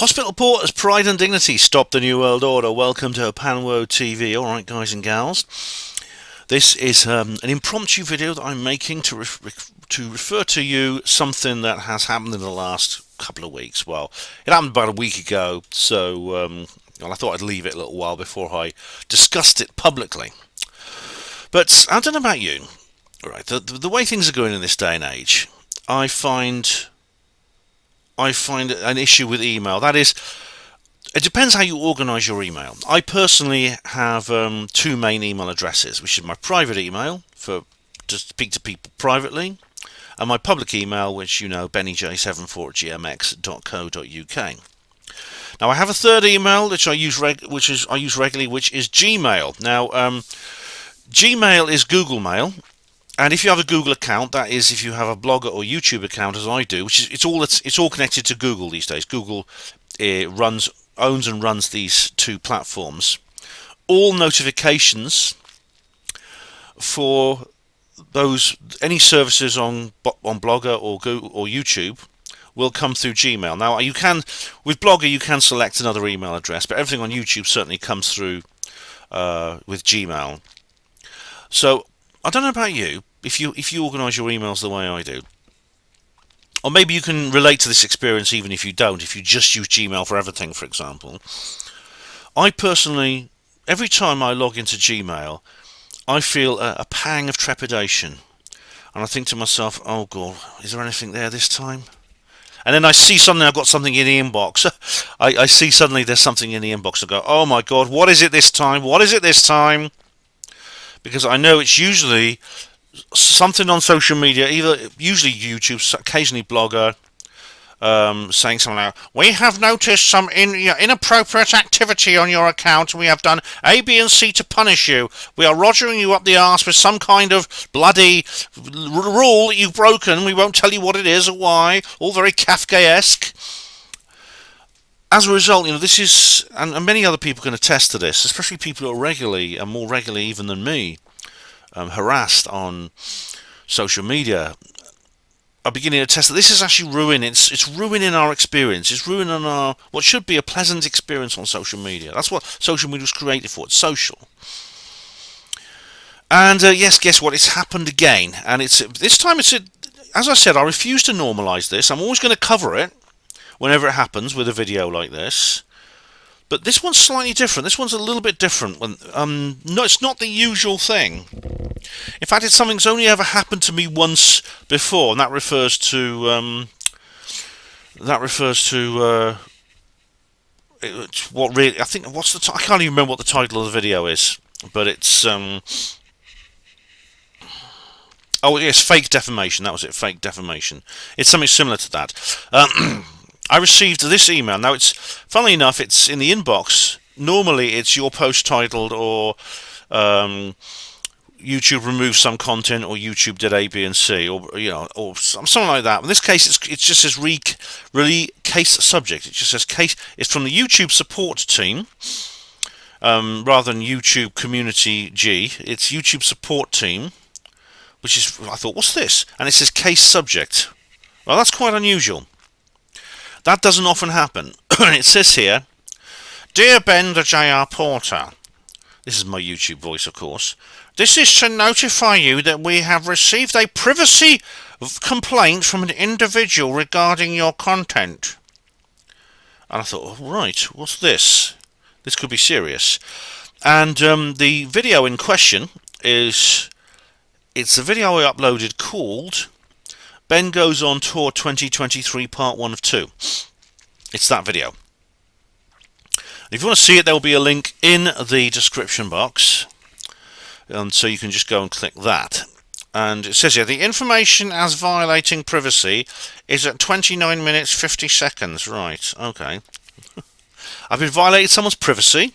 Hospital Porter's Pride and Dignity Stop the New World Order. Welcome to Panwo TV. Alright, guys and gals. This is an impromptu video that I'm making to refer to you something that has happened in the last couple of weeks. Well, it happened about a week ago, so I thought I'd leave it a little while before I discussed it publicly. But I don't know about you. Right, the way things are going in this day and age, I find an issue with email. That is, it depends how you organise your email. I personally have two main email addresses, which is my private email to speak to people privately, and my public email, which you know, bennyj74gmx.co.uk. Now I have a third email which I use regularly, which is Gmail. Now Gmail is Google Mail. And if you have a Google account, that is, if you have a Blogger or YouTube account, as I do, which is it's all connected to Google these days. Google owns and runs these two platforms. All notifications for any services on Blogger or Google or YouTube will come through Gmail. Now with Blogger you can select another email address, but everything on YouTube certainly comes through with Gmail. So I don't know about you, if you organise your emails the way I do. Or maybe you can relate to this experience even if you don't, if you just use Gmail for everything, for example. I personally, every time I log into Gmail, I feel a pang of trepidation. And I think to myself, oh God, is there anything there this time? And then I see suddenly I've got something in the inbox. I see suddenly there's something in the inbox. I go, oh my God, what is it this time? What is it this time? Because I know it's usually something on social media, usually YouTube, occasionally Blogger, saying something like, we have noticed some inappropriate activity on your account, and we have done A, B and C to punish you. We are rogering you up the arse with some kind of bloody rule that you've broken. We won't tell you what it is or why. All very Kafkaesque. As a result, this is, and many other people can attest to this, especially people who are regularly, and more regularly even than me, harassed on social media, are beginning to attest that this is actually ruining. It's ruining our experience. It's ruining our what should be a pleasant experience on social media. That's what social media was created for. It's social. And yes, guess what? It's happened again, and this time as I said, I refuse to normalise this. I'm always going to cover it whenever it happens with a video like this, but this one's slightly different. This one's a little bit different. No, it's not the usual thing. In fact, it's something that's only ever happened to me once before, and that refers to what really I think. I can't even remember what the title of the video is, but it's oh yes, fake defamation. That was it, fake defamation. It's something similar to that. I received this email. Now, funnily enough, it's in the inbox. Normally, it's your post titled or YouTube removed some content, or YouTube did A, B, and C, or or something like that. In this case, it just says really case subject. It just says case. It's from the YouTube support team, rather than YouTube Community G. It's YouTube support team, which is, I thought, what's this? And it says case subject. Well, that's quite unusual. That doesn't often happen. It says here, Dear Ben the J.R. Porter. This is my YouTube voice, of course. This is to notify you that we have received a privacy complaint from an individual regarding your content. And I thought, oh, right, what's this? This could be serious. And the video in question it's a video I uploaded called Ben Goes on Tour 2023 Part 1 of 2. It's that video. If you want to see it, there will be a link in the description box, and so you can just go and click that. And it says here, the information as violating privacy is at 29 minutes 50 seconds. Right, okay. I've been violating someone's privacy.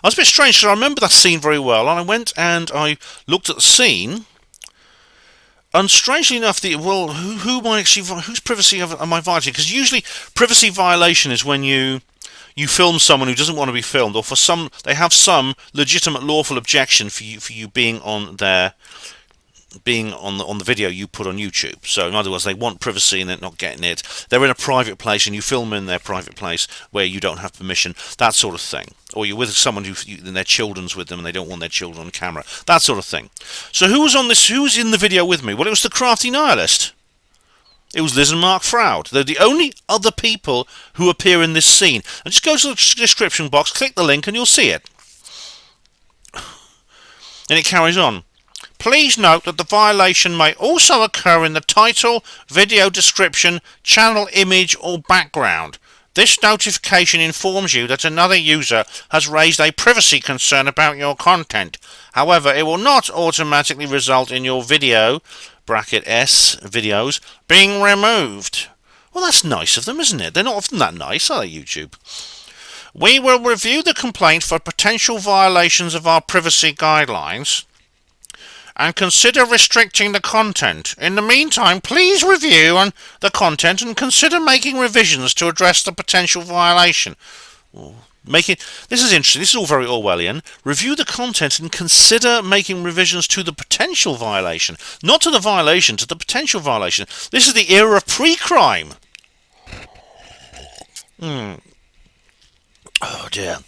I was a bit strange because I remember that scene very well, and I went and I looked at the scene. And strangely enough, whose privacy am I violating? Because usually privacy violation is when you film someone who doesn't want to be filmed, or they have some legitimate lawful objection for you being on their being on the video you put on YouTube. So in other words, they want privacy and they're not getting it. They're in a private place and you film in their private place where you don't have permission, that sort of thing. Or you're with someone and their children's with them and they don't want their children on camera, that sort of thing. So who was in the video with me? Well, it was the Crafty Nihilist. It was Liz and Mark Froud. They're the only other people who appear in this scene. And just go to the description box, click the link, and you'll see it. And it carries on. Please note that the violation may also occur in the title, video description, channel image, or background. This notification informs you that another user has raised a privacy concern about your content. However, it will not automatically result in your video (S videos) being removed. Well, that's nice of them, isn't it? They're not often that nice, are they, YouTube? We will review the complaint for potential violations of our privacy guidelines and consider restricting the content. In the meantime, please review the content and consider making revisions to address the potential violation. This is interesting. This is all very Orwellian. Review the content and consider making revisions to the potential violation. Not to the violation, to the potential violation. This is the era of pre-crime. Oh dear.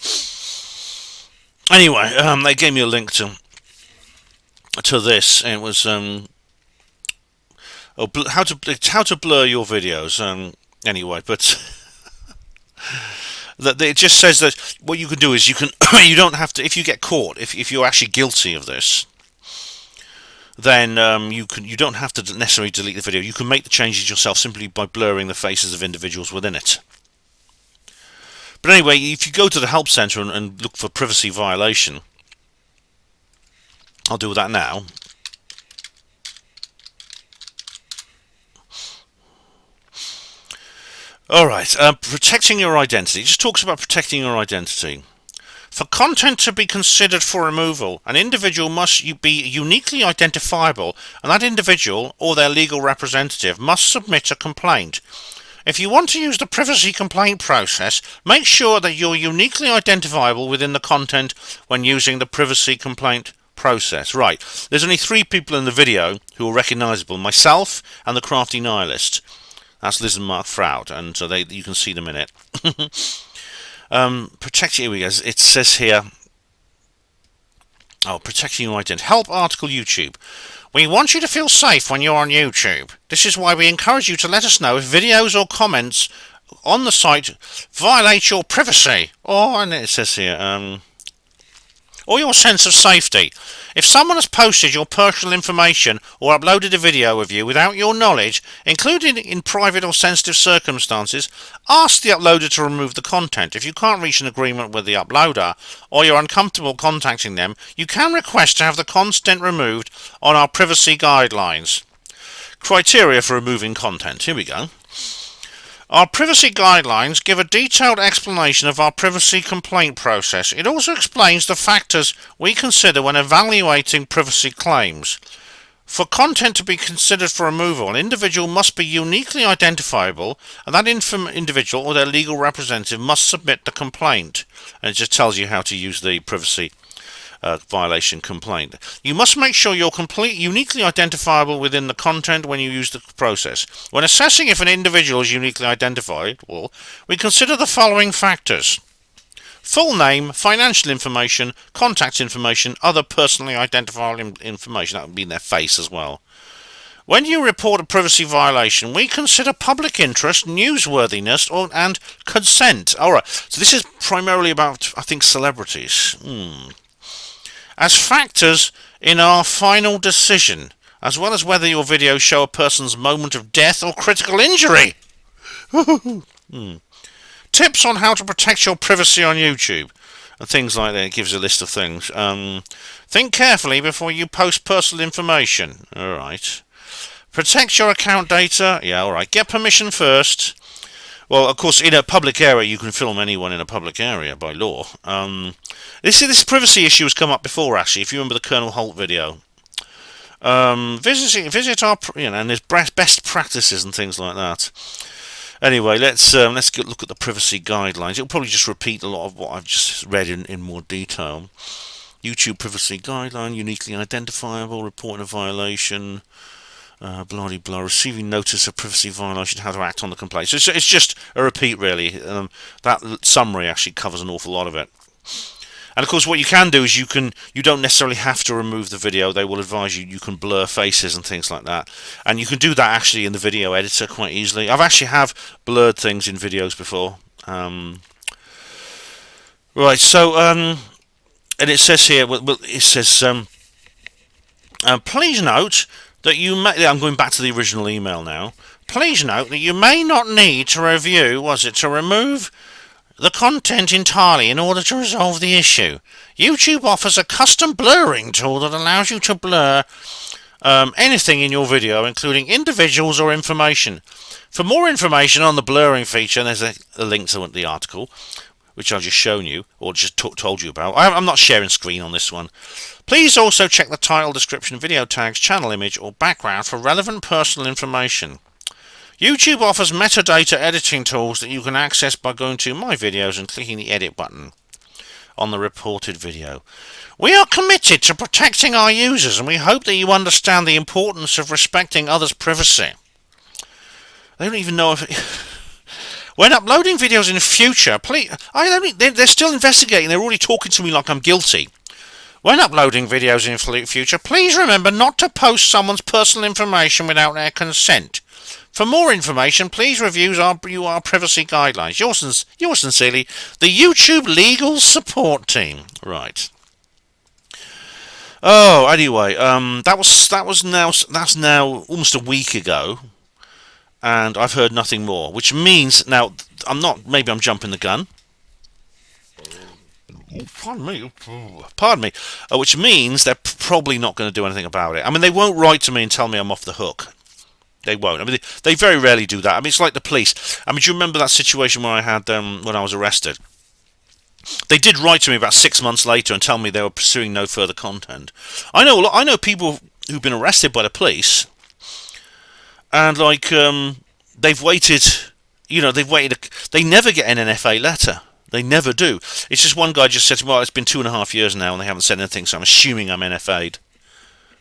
Anyway, they gave me a link to this, and it was how to blur your videos. Anyway, but it just says that what you can do is you don't have to, if you get caught, if you're actually guilty of this, then you don't have to necessarily delete the video. You can make the changes yourself simply by blurring the faces of individuals within it. But anyway, if you go to the help centre and look for privacy violation, I'll do that now. Alright, protecting your identity. It just talks about protecting your identity. For content to be considered for removal, an individual must be uniquely identifiable, and that individual or their legal representative must submit a complaint. If you want to use the privacy complaint process, make sure that you're uniquely identifiable within the content when using the privacy complaint process. Right, there's only 3 people in the video who are recognisable, myself and the Crafty Nihilist. That's Liz and Mark Froud, and so you can see them in it. Here we go. It says here, protecting your identity. Help article YouTube. We want you to feel safe when you're on YouTube. This is why we encourage you to let us know if videos or comments on the site violate your privacy, and it says here, or your sense of safety. If someone has posted your personal information or uploaded a video of you without your knowledge, including in private or sensitive circumstances, ask the uploader to remove the content. If you can't reach an agreement with the uploader or you're uncomfortable contacting them, you can request to have the content removed on our privacy guidelines. Criteria for removing content. Here we go. Our privacy guidelines give a detailed explanation of our privacy complaint process. It also explains the factors we consider when evaluating privacy claims. For content to be considered for removal, an individual must be uniquely identifiable, and that individual or their legal representative must submit the complaint. And it just tells you how to use the privacy violation complaint. You must make sure you're uniquely identifiable within the content when you use the process. When assessing if an individual is uniquely identifiable, we consider the following factors: full name, financial information, contact information, other personally identifiable information. That would be their face as well. When you report a privacy violation, we consider public interest, newsworthiness, and consent. Alright, so this is primarily about, I think, celebrities. As factors in our final decision, as well as whether your videos show a person's moment of death or critical injury. Tips on how to protect your privacy on YouTube, and things like that. It gives a list of things. Think carefully before you post personal information. Alright. Protect your account data. Yeah, alright. Get permission first. Well, of course, in a public area, you can film anyone in a public area by law. This privacy issue has come up before, actually. If you remember the Colonel Holt video, visit our, and there's best practices and things like that. Anyway, let's look at the privacy guidelines. It'll probably just repeat a lot of what I've just read in more detail. YouTube privacy guideline, uniquely identifiable, reporting a violation, blah de blah, receiving notice of privacy violation, how to act on the complaint. So it's just a repeat, really. That summary actually covers an awful lot of it. And of course, what you can do is you don't necessarily have to remove the video. They will advise you can blur faces and things like that, and you can do that actually in the video editor quite easily. I've actually have blurred things in videos before. Right, so and it says here, it says please note that you may. I'm going back to the original email now. Please note that you may not need to remove the content entirely in order to resolve the issue. YouTube offers a custom blurring tool that allows you to blur anything in your video, including individuals or information. For more information on the blurring feature, and there's a link to the article, which I've just shown you, or just told you about. I'm not sharing screen on this one. Please also check the title, description, video tags, channel image, or background for relevant personal information. YouTube offers metadata editing tools that you can access by going to My Videos and clicking the Edit button on the reported video. We are committed to protecting our users, and we hope that you understand the importance of respecting others' privacy. They don't even know if it... When uploading videos in the future, please... They're still investigating. They're already talking to me like I'm guilty. When uploading videos in the future, please remember not to post someone's personal information without their consent. For more information, please review our privacy guidelines. Yours sincerely, the YouTube Legal Support Team. Right. Oh, anyway, that's now almost a week ago, and I've heard nothing more. Which means now maybe I'm jumping the gun. Pardon me. Which means they're probably not going to do anything about it. I mean, they won't write to me and tell me I'm off the hook. They won't. I mean, they very rarely do that. I mean, it's like the police. I mean, do you remember that situation where I had when I was arrested? They did write to me about 6 months later and tell me they were pursuing no further content. I know people who've been arrested by the police, and they've waited. They never get an NFA letter. They never do. It's just one guy just said to me, well, it's been 2.5 years now and they haven't said anything, so I'm assuming I'm NFA'd.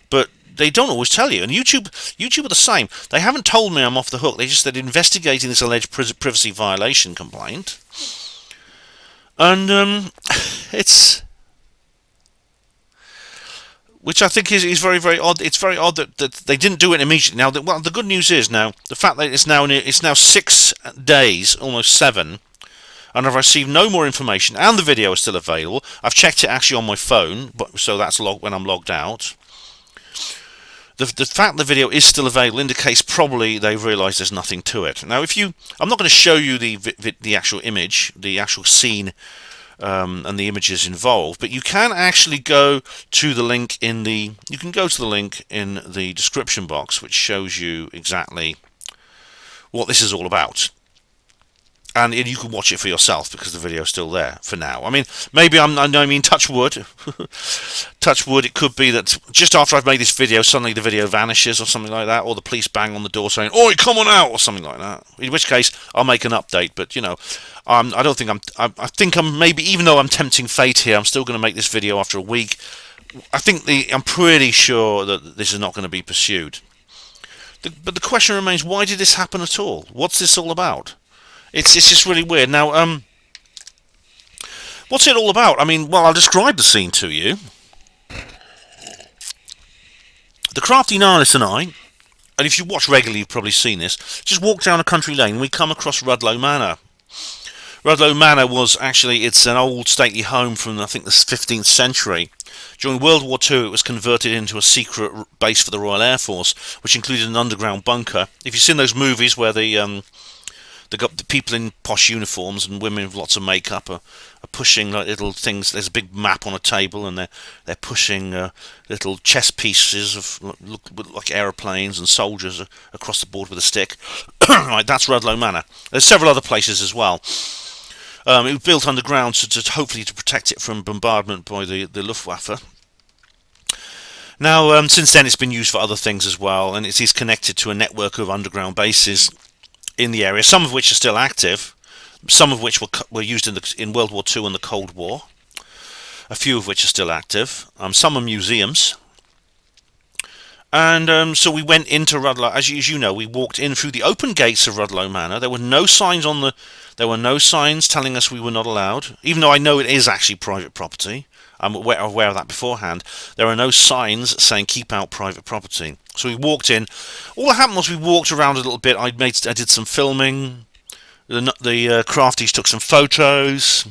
But they don't always tell you. And YouTube are the same. They haven't told me I'm off the hook. They just said investigating this alleged privacy violation complaint. And it's... Which I think is very, very odd. It's very odd that they didn't do it immediately. Now, the good news is now, the fact that it's now 6 days, almost 7, and I've received no more information, and the video is still available. I've checked it actually on my phone, so that's when I'm logged out. The fact the video is still available indicates probably they've realised there's nothing to it. Now, I'm not going to show you the actual image, the actual scene, and the images involved, but you can actually go to the link in the description box, which shows you exactly what this is all about. And you can watch it for yourself because the video is still there for now. I mean, maybe touch wood. Touch wood, it could be that just after I've made this video, suddenly the video vanishes or something like that, or the police bang on the door saying, "Oi, come on out," or something like that. In which case, I'll make an update. But, I don't think I think I'm maybe, even though I'm tempting fate here, I'm still going to make this video after a week. I'm pretty sure that this is not going to be pursued. But the question remains, why did this happen at all? What's this all about? It's just really weird. Now, what's it all about? I mean, well, I'll describe the scene to you. The crafty nihilist and I, and if you watch regularly, you've probably seen this, just walk down a country lane and we come across Rudloe Manor. Rudloe Manor it's an old stately home from, I think, the 15th century. During World War II, it was converted into a secret base for the Royal Air Force, which included an underground bunker. If you've seen those movies where the people in posh uniforms and women with lots of makeup are pushing like little things. There's a big map on a table, and they're pushing little chess pieces of look like aeroplanes and soldiers across the board with a stick. Right, that's Rudloe Manor. There's several other places as well. It was built underground to hopefully to protect it from bombardment by the Luftwaffe. Now, since then, it's been used for other things as well, and it is connected to a network of underground bases in the area, some of which are still active, some of which were used in World War II and the Cold War. a few of which are still active. Some are museums. And so we went into Rudloe. As you know, we walked in through the open gates of Rudloe Manor. There were no signs on the. There were no signs telling us we were not allowed, even though I know it is actually private property. I'm aware of that beforehand. There are no signs saying keep out private property. So we walked in. All that happened was we walked around a little bit. I did some filming. The crafties took some photos,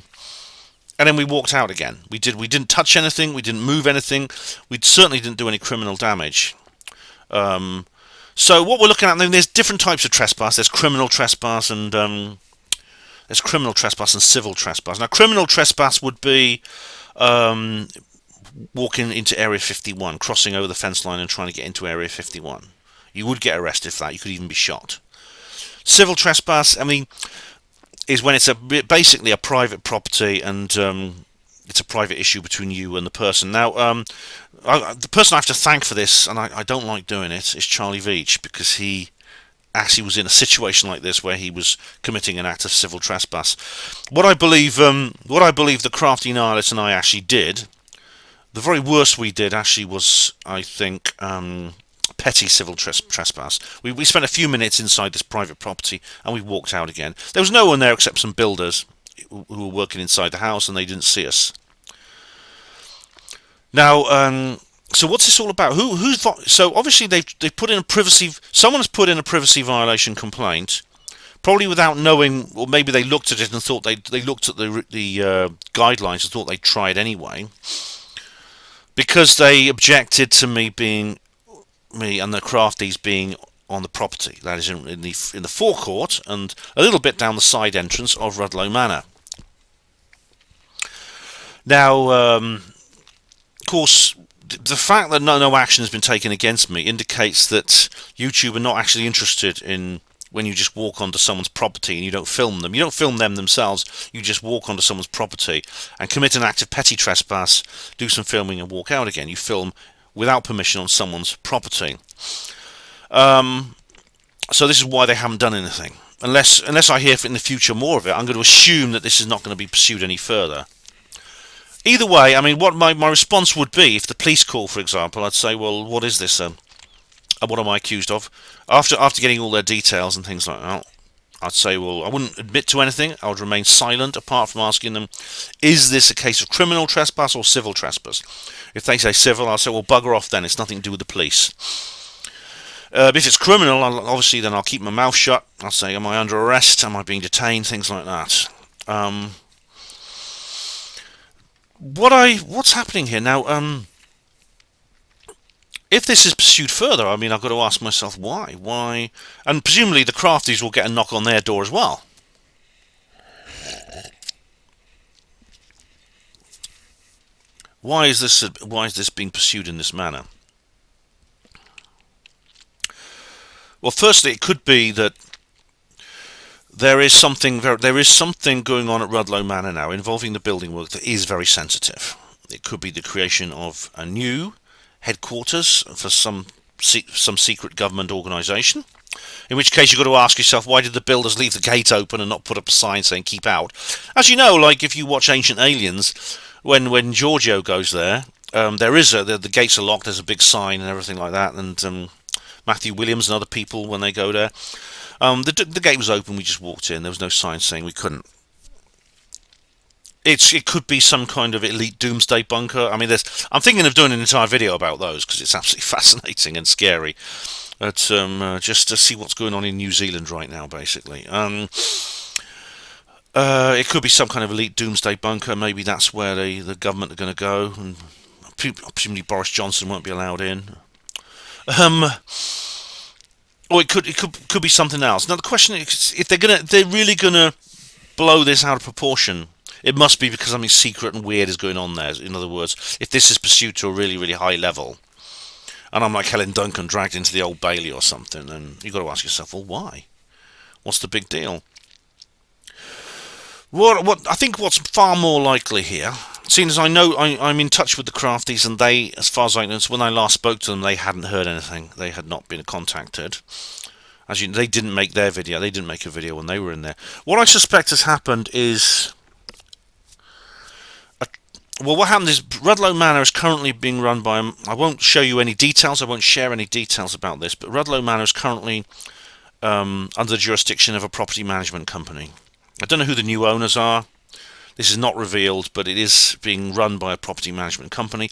and then we walked out again. We didn't touch anything. We didn't move anything. We certainly didn't do any criminal damage. So what we're looking at, there's different types of trespass. There's criminal trespass and civil trespass. Now, criminal trespass would be walking into Area 51, crossing over the fence line and trying to get into Area 51. You would get arrested for that. You could even be shot. Civil trespass, is when it's basically a private property and it's a private issue between you and the person. Now, the person I have to thank for this, and I don't like doing it, is Charlie Veach, because he actually was in a situation like this where he was committing an act of civil trespass. What I believe the crafty nihilist and I actually did, the very worst we did actually was, I think, petty civil trespass. We spent a few minutes inside this private property and we walked out again. There was no one there except some builders who were working inside the house, and they didn't see us. Now, so what's this all about? So obviously they put in a privacy. Someone has put in a privacy violation complaint, probably without knowing, or maybe they looked at it and thought they looked at the guidelines and thought they'd try it anyway, because they objected to me and the crafties being on the property, that is in the forecourt and a little bit down the side entrance of Rudloe Manor. Now, of course, the fact that no action has been taken against me indicates that YouTube are not actually interested in when you just walk onto someone's property and you don't film them. You don't film them themselves. You just walk onto someone's property and commit an act of petty trespass, do some filming and walk out again. You film without permission on someone's property. So this is why they haven't done anything. Unless I hear in the future more of it, I'm going to assume that this is not going to be pursued any further. Either way, what my response would be if the police call, for example, I'd say, well, what is this? What am I accused of? After getting all their details and things like that, I'd say, well, I wouldn't admit to anything. I would remain silent, apart from asking them, is this a case of criminal trespass or civil trespass? If they say civil, I'll say, well, bugger off then. It's nothing to do with the police. If it's criminal, obviously, then I'll keep my mouth shut. I'll say, am I under arrest? Am I being detained? Things like that. What's happening here now? If this is pursued further, I've got to ask myself why, and presumably the crafties will get a knock on their door as well. Why is this being pursued in this manner? Well, firstly, it could be that there is something going on at Rudloe Manor now involving the building work that is very sensitive. It could be the creation of a new headquarters for some secret government organisation. In which case, you've got to ask yourself, why did the builders leave the gate open and not put up a sign saying "keep out"? As you know, like if you watch Ancient Aliens, when Giorgio goes there, the gates are locked. There's a big sign and everything like that, and Matthew Williams and other people, when they go there, the gate was open. We just walked in. There was no sign saying we couldn't. It could be some kind of elite doomsday bunker. I'm thinking of doing an entire video about those because it's absolutely fascinating and scary. But just to see what's going on in New Zealand right now, basically. It could be some kind of elite doomsday bunker. Maybe that's where the government are going to go, and presumably Boris Johnson won't be allowed in. Or it could be something else. Now the question is, if they're really gonna blow this out of proportion, it must be because something secret and weird is going on there. In other words, if this is pursued to a really, really high level, and I'm like Helen Duncan dragged into the Old Bailey or something, then you've got to ask yourself, well, why? What's the big deal? What I think what's far more likely here, seeing as I know I'm in touch with the crafties, and they, as far as I know, when I last spoke to them, they hadn't heard anything. They had not been contacted. As you know, they didn't make their video. They didn't make a video when they were in there. What I suspect has happened is Well, what happened is Rudloe Manor is currently being run by. I won't show you any details. I won't share any details about this. But Rudloe Manor is currently under the jurisdiction of a property management company. I don't know who the new owners are. This is not revealed, but it is being run by a property management company.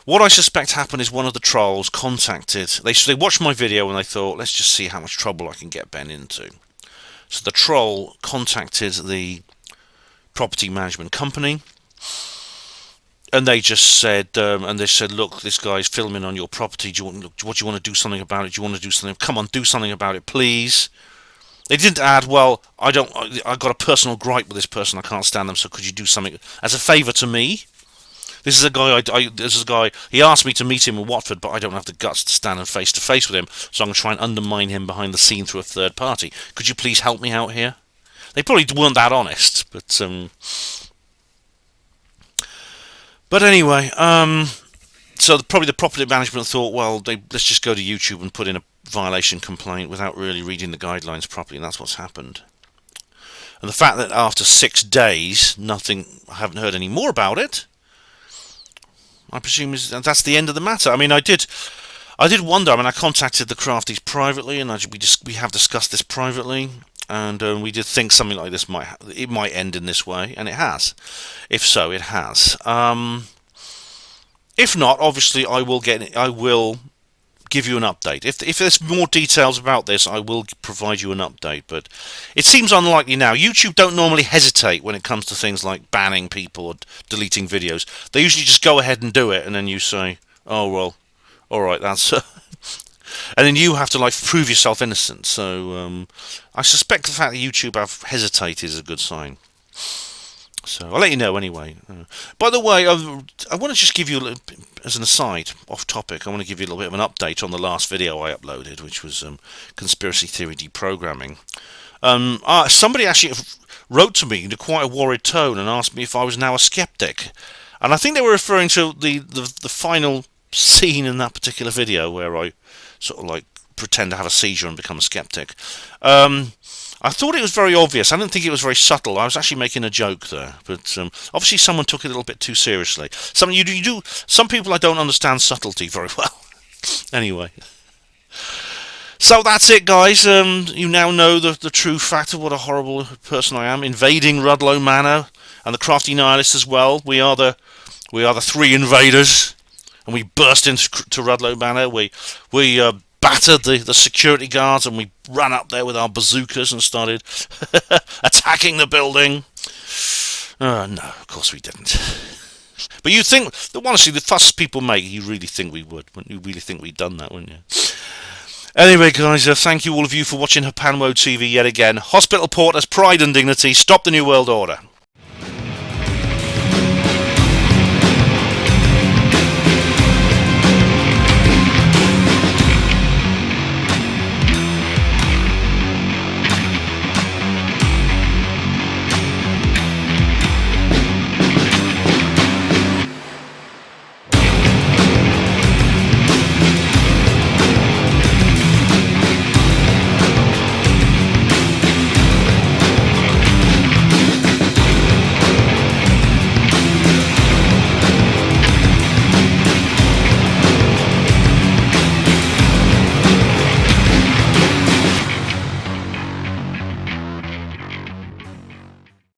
What I suspect happened is one of the trolls contacted. They watched my video and they thought, let's just see how much trouble I can get Ben into. So the troll contacted the property management company, and they just said, look, this guy's filming on your property. What do you want to do something about it? Do you want to do something? Come on, do something about it, please. They didn't add, well, I got a personal gripe with this person. I can't stand them. So could you do something as a favour to me? This is a guy. This is a guy. He asked me to meet him in Watford, but I don't have the guts to stand face to face with him. So I'm going to try and undermine him behind the scene through a third party. Could you please help me out here? They probably weren't that honest, but anyway, so probably the property management thought, well, let's just go to YouTube and put in a violation complaint without really reading the guidelines properly, and that's what's happened. And the fact that after 6 days, I haven't heard any more about it, I presume that's the end of the matter. I mean, I did wonder. I mean, I contacted the Crafties privately, and we have discussed this privately, and we did think something like this might end in this way, and it has. If so, it has. If not, obviously, I will give you an update. If there's more details about this, I will provide you an update. But it seems unlikely now. YouTube don't normally hesitate when it comes to things like banning people or deleting videos. They usually just go ahead and do it, and then you say, "Oh well, all right, that's." And then you have to prove yourself innocent. So I suspect the fact that YouTube have hesitated is a good sign. So I'll let you know anyway. By the way, I want to just give you, as an aside, off topic, I want to give you a little bit of an update on the last video I uploaded, which was conspiracy theory deprogramming. Somebody actually wrote to me in quite a worried tone and asked me if I was now a skeptic. And I think they were referring to the final scene in that particular video where I sort of pretend to have a seizure and become a skeptic. I thought it was very obvious. I didn't think it was very subtle. I was actually making a joke there, but obviously someone took it a little bit too seriously. Some people I don't understand subtlety very well. Anyway, so that's it, guys. You now know the true fact of what a horrible person I am, invading Rudloe Manor and the Crafty Nihilists as well. We are the three invaders, and we burst into Rudloe Manor. We battered the security guards, and we ran up there with our bazookas and started attacking the building. No, of course we didn't. But you think, honestly, the fuss people make, you really think we would. Wouldn't you really think we'd done that, wouldn't you? Anyway, guys, thank you all of you for watching Hapanwo TV yet again. Hospital Porters, Pride and Dignity, stop the New World Order.